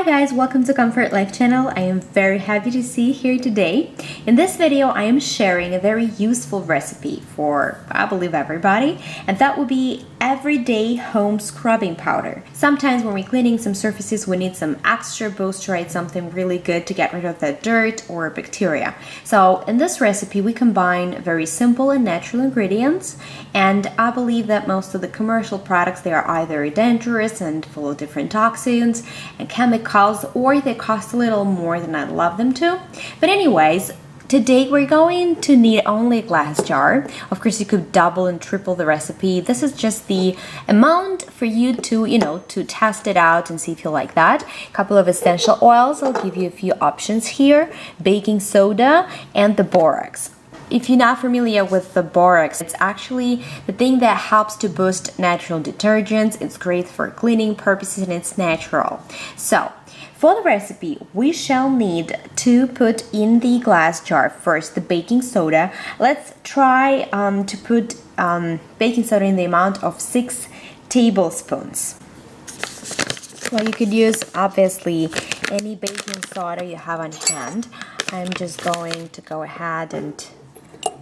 guys, welcome to Comfort Life channel. I am very happy to see you here today. In this video, I am sharing a very useful recipe for, I believe, everybody, and that will be everyday home scrubbing powder. Sometimes when we're cleaning some surfaces, we need some extra boost, right? Something really good to get rid of the dirt or bacteria. So in this recipe, we combine very simple and natural ingredients, and I believe that most of the commercial products, they are either dangerous and full of different toxins and chemicals, or they cost a little more than I'd love them to. But anyways, today we're going to need only a glass jar. Of course, you could double and triple the recipe. This is just the amount for you to, to test it out and see if you like that. A couple of essential oils. I'll give you a few options here. Baking soda and the borax. If you're not familiar with the borax, it's actually the thing that helps to boost natural detergents. It's great for cleaning purposes and it's natural. So, for the recipe, we shall need to put in the glass jar first the baking soda. Let's try to put baking soda in the amount of 6 tablespoons. Well, you could use obviously any baking soda you have on hand. I'm just going to go ahead and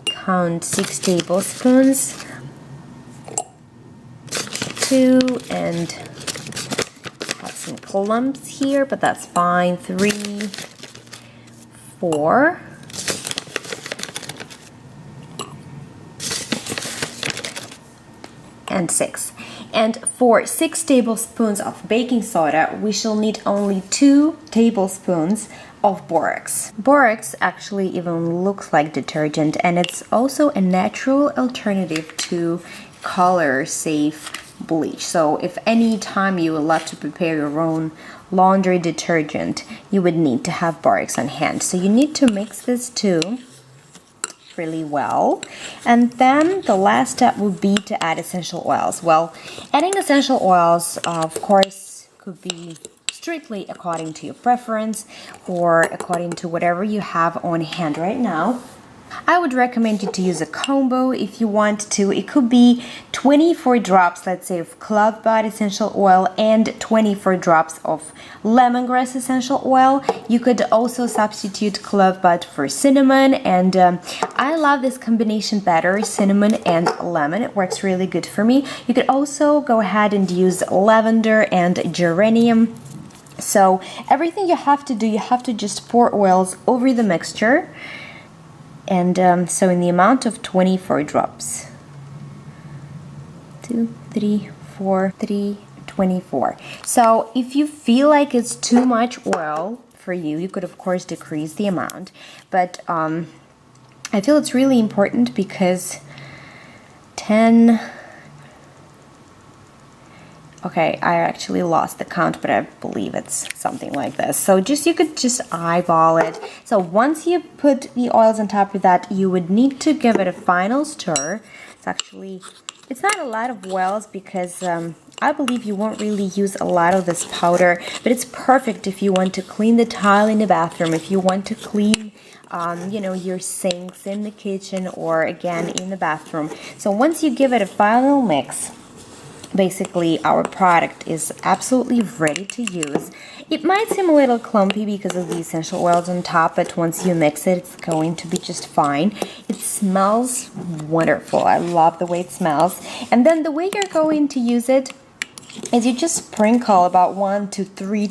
count 6 tablespoons. 2 and have some clumps here, but that's fine. 3, 4, and 6. And for 6 tablespoons of baking soda, we shall need only 2 tablespoons of borax. Borax actually even looks like detergent, and it's also a natural alternative to color-safe bleach. So if any time you would love to prepare your own laundry detergent, you would need to have borax on hand. So you need to mix this too really well. And then the last step would be to add essential oils. Well, adding essential oils, of course, could be strictly according to your preference or according to whatever you have on hand right now. I would recommend you to use a combo if you want to. It could be 24 drops, let's say, of clove bud essential oil and 24 drops of lemongrass essential oil. You could also substitute clove bud for cinnamon, and I love this combination better, cinnamon and lemon. It works really good for me. You could also go ahead and use lavender and geranium. So everything you have to do, you have to just pour oils over the mixture. And so in the amount of 24 drops. 2, 3, 4, 3, 24. So if you feel like it's too much oil for you, you could of course decrease the amount. But I feel it's really important because 10... Okay, I actually lost the count, but I believe it's something like this. So you could just eyeball it. So once you put the oils on top of that, you would need to give it a final stir. It's not a lot of oils because I believe you won't really use a lot of this powder, but it's perfect if you want to clean the tile in the bathroom, if you want to clean your sinks in the kitchen or again in the bathroom. So once you give it a final mix, basically our product is absolutely ready to use. It might seem a little clumpy because of the essential oils on top, but once you mix it, it's going to be just fine. It smells wonderful. I love the way it smells. And then the way you're going to use it is you just sprinkle about 1 to 3,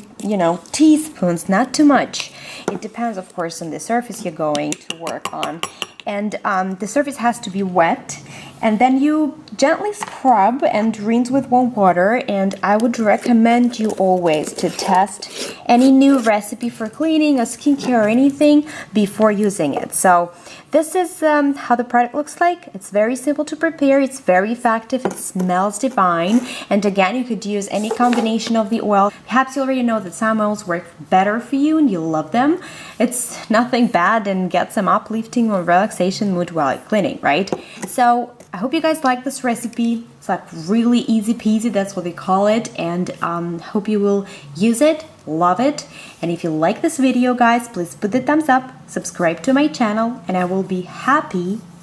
teaspoons, not too much. It depends, of course, on the surface you're going to work on. And the surface has to be wet, and then you gently scrub and rinse with warm water. And I would recommend you always to test any new recipe for cleaning or skincare or anything before using it. So this is how the product looks like. It's very simple to prepare, it's very effective, it smells divine, and again, you could use any combination of the oil. Perhaps you already know that some oils work better for you and you love them. It's nothing bad and get some uplifting or relaxation mood while cleaning, right? So I hope you guys like this recipe. It's like really easy peasy, that's what they call it, and hope you will use it, love it. And if you like this video, guys, please put the thumbs up, subscribe to my channel, and I will be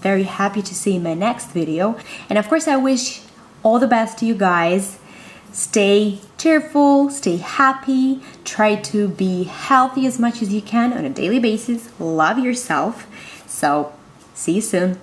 very happy to see you in my next video. And of course, I wish all the best to you guys. stay cheerful, stay happy, try to be healthy as much as you can on a daily basis, love yourself. So, see you soon.